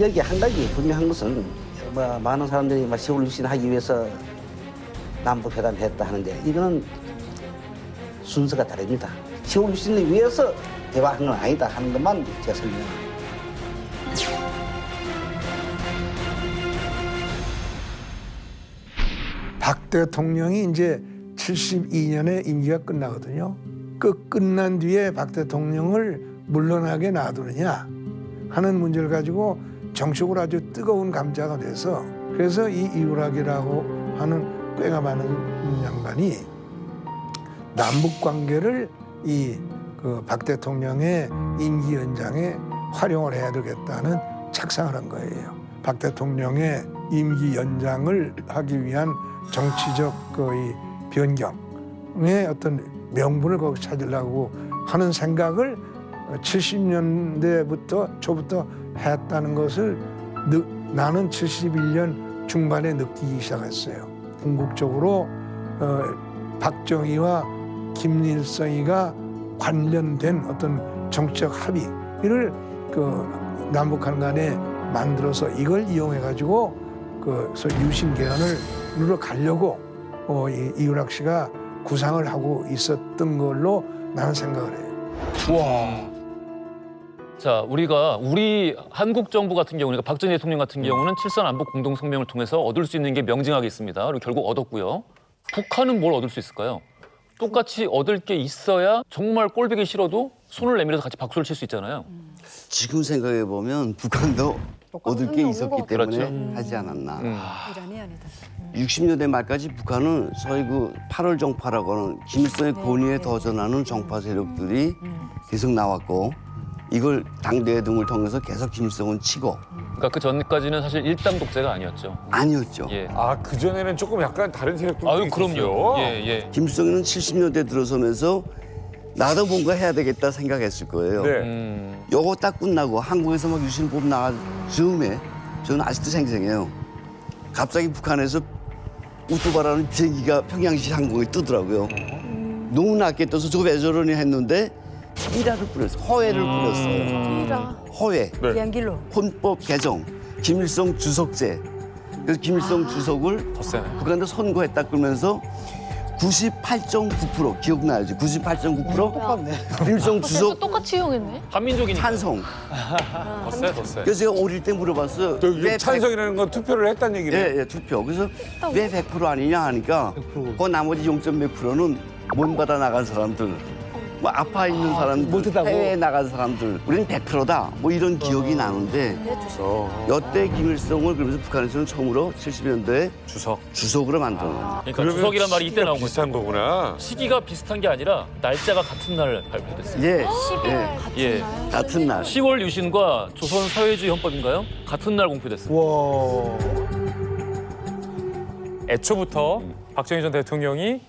여기 한 가지 분명한 것은 뭐 많은 사람들이 막 10월 유신 하기 위해서 남북 회담 했다 하는데 이거는 순서가 다릅니다. 10월 유신을 위해서 대화한 건 아니다 하는 것만 제가 설명합니다. 박 대통령이 이제 72년에 임기가 끝나거든요. 그 끝난 뒤에 박 대통령을 물러나게 놔두느냐 하는 문제를 가지고 정치적으로 아주 뜨거운 감자가 돼서 그래서 이 이우락이라고 하는 꾀가 많은 양반이 남북 관계를 이 그 박 대통령의 임기 연장에 활용을 해야 되겠다는 착상을 한 거예요. 박 대통령의 임기 연장을 하기 위한 정치적 그 변경의 어떤 명분을 거기 찾으려고 하는 생각을 70년대부터 초부터 했다는 것을 나는 71년 중반에 느끼기 시작했어요. 궁극적으로 박정희와 김일성이가 관련된 어떤 정치적 합의를 그 남북한 간에 만들어서 이걸 이용해 가지고 그 유신 개헌을 누러 가려고 이우락 씨가 구상을 하고 있었던 걸로 나는 생각을 해요. 와. 자, 우리 한국 정부 같은 경우는 그러니까 박정희 대통령 같은 경우는 7.3 안보 공동 성명을 통해서 얻을 수 있는 게 명징하게 있습니다. 그리고 결국 얻었고요. 북한은 뭘 얻을 수 있을까요? 똑같이 얻을 게 있어야 정말 꼴보기 싫어도 손을 내밀어서 같이 박수를 칠 수 있잖아요. 지금 생각해 보면 북한도 얻을 게 있었기 때문에 그렇죠. 하지 않았나. 이란이 아니다. 60년대 말까지 북한은 소위 그 8월 정파라고 하는 김일성의 권위에 도전하는 정파 세력들이 계속 나왔고 이걸 당대회 등을 통해서 계속 김일성은 치고 그러니까 그 전까지는 사실 일당 독재가 아니었죠. 아니었죠. 예. 아, 그전에는 조금 약간 다른 세력도 아유, 있었어요. 그럼요. 예, 예. 김일성은 70년대 들어서면서 나도 뭔가 해야 되겠다 생각했을 거예요. 네. 요거 딱 끝나고 한국에서 막 유신법 나간 즈음에 저는 아직도 생생해요. 갑자기 북한에서 우뚜바라는 비행기가 평양시 항공에 뜨더라고요. 너무 낮게 떠서 저거 왜 저러니 했는데 삐라를 뿌렸어요. 허회를 뿌렸어요. 이라. 허회, 비행길로. 헌법 개정, 김일성 주석제. 그래서 김일성 주석을 더 세네. 북한도 선고했다 그러면서 98.9% 기억나야지. 98.9% 김일성 주석 똑같이 이용했네. 한민족이니까. 찬성. 더 세, 더 세. 그래서 제가 어릴 때 물어봤어요. 저 왜 찬성이라는 건 투표를 했다는 얘기네. 예, 투표. 그래서 왜 100% 아니냐 하니까 그 나머지 0.몇 %는 못 받아 나간 사람들, 뭐 아파 있는 사람들, 해외에 나간 사람들, 우리는 100%다. 뭐 이런 기억이 나는데 여태 김일성을 그러면서 북한에서는 처음으로 70년대에 주석으로 만들어요. 그러니까 주석이란 말이 이때 나온 거죠. 비슷한 거구나. 시기가 비슷한 게 아니라 날짜가 같은 날 발표됐어요. 예, 예. 같은 날. 10월 유신과 조선 사회주의 헌법인가요? 같은 날 공표됐습니다. 와. 애초부터 박정희 전 대통령이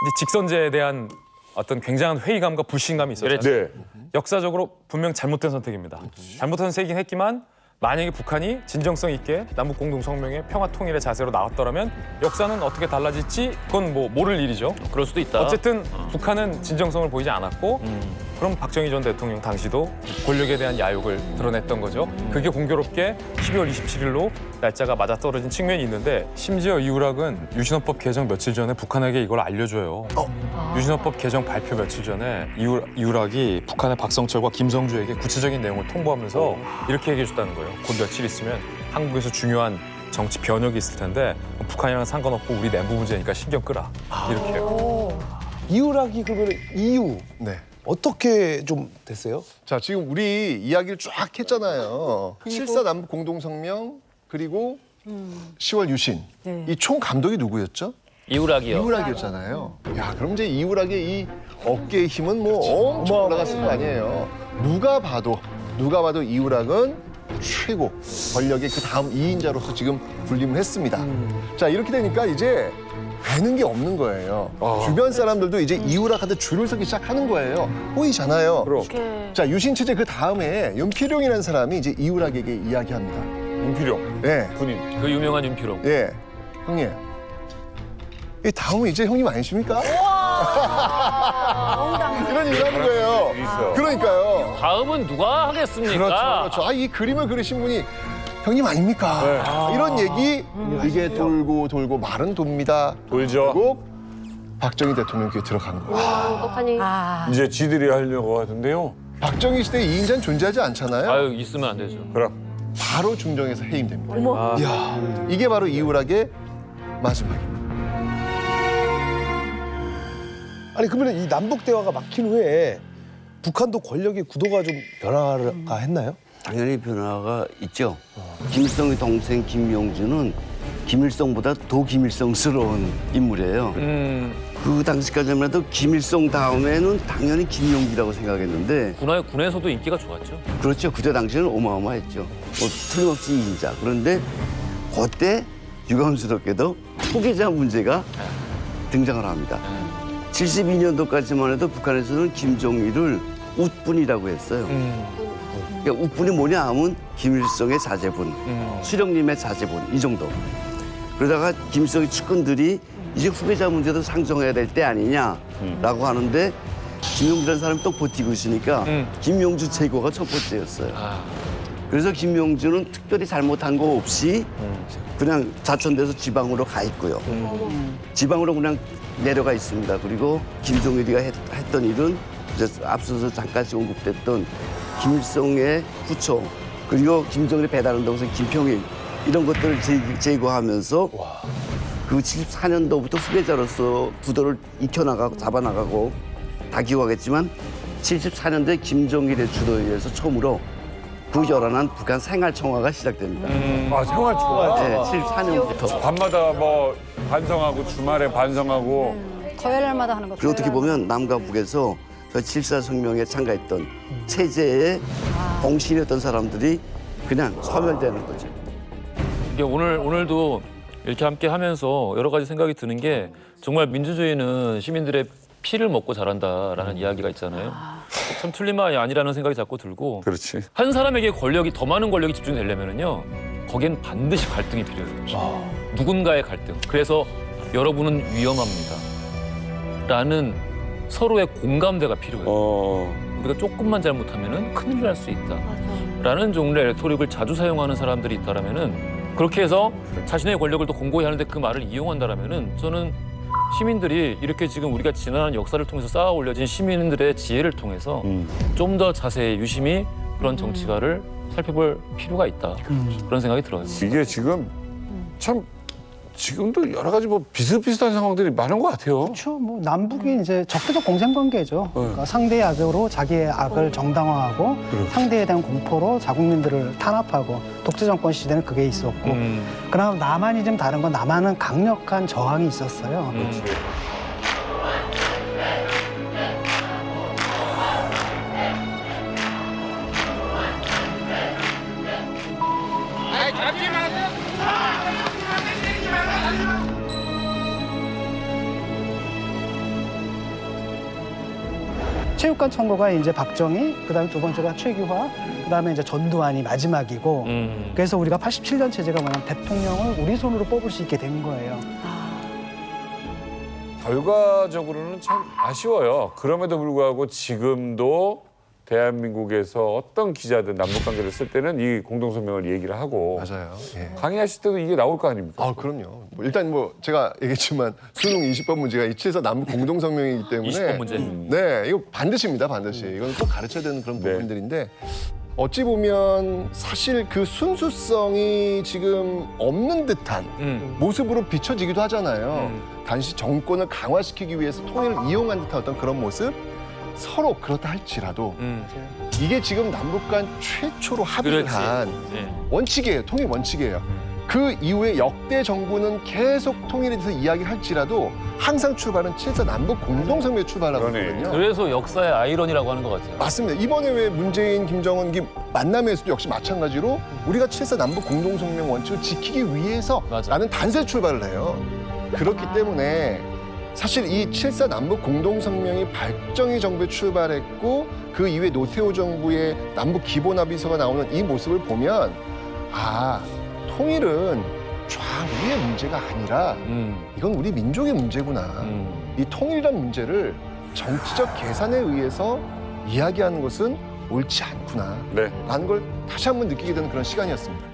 이제 직선제에 대한 어떤 굉장한 회의감과 불신감이 있었죠. 네. 역사적으로 분명 잘못된 선택입니다. 잘못된 선택이긴 했지만 만약에 북한이 진정성 있게 남북 공동 성명의 평화 통일의 자세로 나왔더라면 역사는 어떻게 달라질지 그건 뭐 모를 일이죠. 그럴 수도 있다. 어쨌든 북한은 진정성을 보이지 않았고 그럼 박정희 전 대통령 당시도 권력에 대한 야욕을 드러냈던 거죠. 그게 공교롭게 12월 27일로 날짜가 맞아떨어진 측면이 있는데 심지어 이우락은 유신헌법 개정 며칠 전에 북한에게 이걸 알려줘요. 유신헌법 개정 발표 며칠 전에 이우락이 북한의 박성철과 김성주에게 구체적인 내용을 통보하면서 이렇게 얘기해 줬다는 거예요. 곧 며칠 있으면 한국에서 중요한 정치 변혁이 있을 텐데 북한이랑 상관없고 우리 내부 문제니까 신경 끄라. 이렇게요. 이우락이 그러면 이유 어떻게 좀 됐어요? 자, 지금 우리 이야기를 쫙 했잖아요. 7.4 남북 공동성명 그리고 10월 유신. 네. 이 총 감독이 누구였죠? 이우락이요. 이우락이었잖아요. 야, 그럼 이제 이우락의 이 어깨의 힘은 뭐 엄청 올라갔을 거 아니에요. 누가 봐도 이우락은 최고 권력의 그 다음 2인자로서 지금 군림을 했습니다. 자, 이렇게 되니까 이제 되는 게 없는 거예요. 주변 사람들도 이제 이우락한테 줄을 서기 시작하는 거예요. 보이잖아요. 그럼. 자, 유신 체제 그 다음에 윤필용이라는 사람이 이제 이우락에게 이야기합니다. 윤필용 예, 군인. 그 유명한 윤필용. 예, 형님. 이 다음은 이제 형님 아니십니까? 이런 얘기를 하는 거예요. 있어. 그러니까요. 다음은 누가 하겠습니까? 그렇죠. 아, 이 그림을 그리신 분이 형님 아닙니까? 네. 이런 얘기 이게 돌고 말은 돕니다. 돌죠. 결국 박정희 대통령 귀에 들어간 거예요. 어떡하니? 이제 지들이 하려고 하던데요. 박정희 시대에 2인자는 존재하지 않잖아요. 아유 있으면 안 되죠. 그럼. 바로 중정에서 해임됩니다. 어머. 이야, 이게 바로 이우락의 마지막입니다. 아니 그러면 이 남북 대화가 막힌 후에 북한도 권력의 구도가 좀 변화가 했나요? 당연히 변화가 있죠. 김일성의 동생 김용준은 김일성보다 더 김일성스러운 인물이에요. 그 당시까지만 해도 김일성 다음에는 당연히 김용기라고 생각했는데 군에서도 인기가 좋았죠. 그렇죠. 그때 당시에는 어마어마했죠. 틀림없이 2인자. 그런데 그때 유감스럽게도 후계자 문제가 등장을 합니다. 72년도까지만 해도 북한에서는 김정일을 웃분이라고 했어요. 그러니까 웃분이 뭐냐 하면 김일성의 자제분, 수령님의 자제분 이 정도. 그러다가 김일성의 측근들이 이제 후계자 문제도 상정해야 될 때 아니냐라고 하는데 김용주라는 사람이 또 버티고 있으니까 김용주 제거가 첫 번째였어요. 그래서 김용주는 특별히 잘못한 거 없이 그냥 자천돼서 지방으로 가 있고요. 지방으로 그냥 내려가 있습니다. 그리고 김종일이가 했던 일은 이제 앞서서 잠깐씩 언급됐던 김일성의 후초 그리고 김정일이 배달한다고 해서 김평일 이런 것들을 제거하면서 그 74년도부터 후계자로서 부도를 익혀나가고 잡아나가고 다 기억하겠지만 74년도에 김정일의 주도에 의해서 처음으로 부결연한 북한 생활청화가 시작됩니다. 아 생활초가. 네, 74년부터. 밤마다 뭐 반성하고 주말에 반성하고. 토요일마다 하는 거. 그리고 어떻게 보면 남과 북에서 저 7.4혁명에 참가했던 체제의 공신이었던 사람들이 그냥 소멸되는 거죠. 이게 오늘도 이렇게 함께 하면서 여러 가지 생각이 드는 게 정말 민주주의는 시민들의 피를 먹고 자란다라는 이야기가 있잖아요. 참 틀린 말이 아니라는 생각이 자꾸 들고 그렇지. 한 사람에게 더 많은 권력이 집중되려면요 거기엔 반드시 갈등이 필요해요. 누군가의 갈등. 그래서 여러분은 위험합니다. 라는 서로의 공감대가 필요해요. 우리가 조금만 잘못하면 큰일 날 수 있다. 라는 종류의 레토릭을 자주 사용하는 사람들이 있다라면은 그렇게 해서 자신의 권력을 더 공고히 하는데 그 말을 이용한다라면은 저는 시민들이 이렇게 지금 우리가 지난 역사를 통해서 쌓아 올려진 시민들의 지혜를 통해서 좀 더 자세히 유심히 그런 정치가를 살펴볼 필요가 있다. 그런 생각이 들어요. 이게 지금 참 지금도 여러 가지 뭐 비슷비슷한 상황들이 많은 것 같아요. 그렇죠. 뭐 남북이 이제 적대적 공생 관계죠. 그러니까 상대의 악으로 자기의 악을 정당화하고 상대에 대한 공포로 자국민들을 탄압하고 독재 정권 시대는 그게 있었고, 그러나 남한이 좀 다른 건 남한은 강력한 저항이 있었어요. 체육관 청구가 이제 박정희, 그다음에 두 번째가 최규화, 그다음에 이제 전두환이 마지막이고, 그래서 우리가 87년 체제가 뭐냐면 대통령을 우리 손으로 뽑을 수 있게 된 거예요. 결과적으로는 참 아쉬워요. 그럼에도 불구하고 지금도 대한민국에서 어떤 기자든 남북관계를 쓸 때는 이 공동성명을 얘기를 하고 맞아요. 예. 강의하실 때도 이게 나올 거 아닙니까? 아, 그럼요. 뭐 일단 뭐 제가 얘기했지만 수능 20번 문제가 이치에서 남북 공동성명이기 때문에 20번 문제. 네, 이거 반드시입니다, 반드시. 이건 꼭 가르쳐야 되는 그런 부분들인데 어찌 보면 사실 그 순수성이 지금 없는 듯한 모습으로 비춰지기도 하잖아요. 단지 정권을 강화시키기 위해서 통일을 이용한 듯한 어떤 그런 모습? 서로 그렇다 할지라도 이게 지금 남북 간 최초로 합의를 한 원칙이에요. 통일 원칙이에요. 그 이후에 역대 정부는 계속 통일에 대해서 이야기할지라도 항상 출발은 7.4 남북 공동성명의 출발하고 있거든요. 그래서 역사의 아이러니라고 하는 것 같아요. 맞습니다. 이번에 왜 문재인, 김정은 만남에서도 역시 마찬가지로 우리가 7.4 남북 공동성명 원칙을 지키기 위해서 라는 단세 출발을 해요. 그렇기 때문에 사실 이 7.4 남북 공동성명이 박정희 정부에 출발했고 그 이후에 노태우 정부의 남북 기본합의서가 나오는 이 모습을 보면 아, 통일은 좌우의 문제가 아니라 이건 우리 민족의 문제구나. 이 통일이란 문제를 정치적 계산에 의해서 이야기하는 것은 옳지 않구나. 라는 걸 다시 한번 느끼게 되는 그런 시간이었습니다.